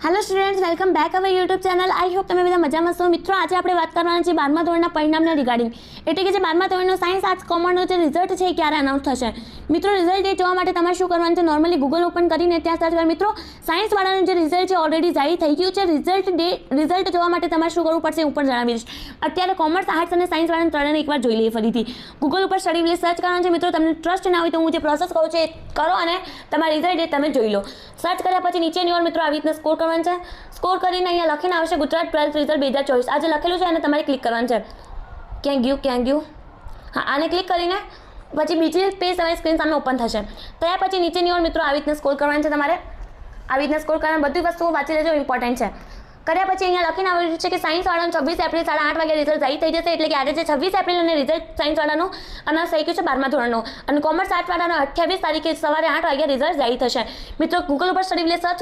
Hello students, welcome back our YouTube channel. I hope તમે બધા મજામાં છો. મિત્રો, આજે આપણે વાત કરવાના છે 12મા ધોરણના પરિણામને રિગાર્ડિંગ, એટલે કે જે 12મા ધોરણનો સાયન્સ આર્ટ્સ કોમર્સનો જે રિઝલ્ટ છે એ ક્યારે અનાઉન્સ થશે. મિત્રો, રિઝલ્ટ ડેટ જોવા માટે તમારે શું કરવાનું છે? નોર્મલી ગૂગલ ઓપન કરીને ત્યાં સર્ચ કરો. મિત્રો, સાયન્સવાળાનું જે રિઝલ્ટ છે ઓલરેડી જાહેર થઈ ગયું છે. રિઝલ્ટ જોવા માટે તમારે શું કરવું પડશે ઉપર જણાવીશ. અત્યારે કોમર્સ, આર્ટ્સ અને સાયન્સવાળાને ત્રણેને એકવાર જોઈ લઈએ ફરીથી. ગૂગલ ઉપર સ્ટડી વિલે સર્ચ કરવાનું છે. મિત્રો, તમને ટ્રસ્ટ ના હોય તો હું જે પ્રોસેસ કહું છું એ કરો અને તમારા રિઝલ્ટ ડેટ તમે જોઈ લો. સર્ચ કર્યા પછી નીચેની ઓર મિત્રો આવી રીતના સ્કોર કરવાનું છે. સ્કોર કરીને અહીંયા લખીને આવશે ગુજરાત 12th રિઝલ્ટ 2024. આજે લખેલું છે અને તમારે ક્લિક કરવાનું છે. ક્યાં ગયું? હા, આને ક્લિક કરીને પછી બીજી પેજ તમારી સ્ક્રીન સામે ઓપન થશે. ત્યાર પછી નીચેની ઓર મિત્રો આવી રીતના સ્કોર કરવાનું છે. તમારે આવી રીતના સ્કોર કરવાની બધી વસ્તુઓ વાંચી લેજો, ઇમ્પોર્ટન્ટ છે. કર્યા પછી અહીંયા લખીને આવેલું છે કે સાયન્સવાળાનું 26 એપ્રિલ 8:30 વાગે રિઝલ્ટ જાહેર થઈ જશે. એટલે કે આજે જે 26 એપ્રિલ અને રિઝલ્ટ સાયન્સવાળાનું અનાઉન્સ થઈ ગયું છે 12મા ધોરણનું, અને કોમર્સ આર્ટ્સવાળાનું 28 તારીખે સવારે 8 વાગે રિઝલ્ટ જાહેર થશે. મિત્રો, ગૂગલ ઉપર સ્ટડી વિલે સર્ચ કરો.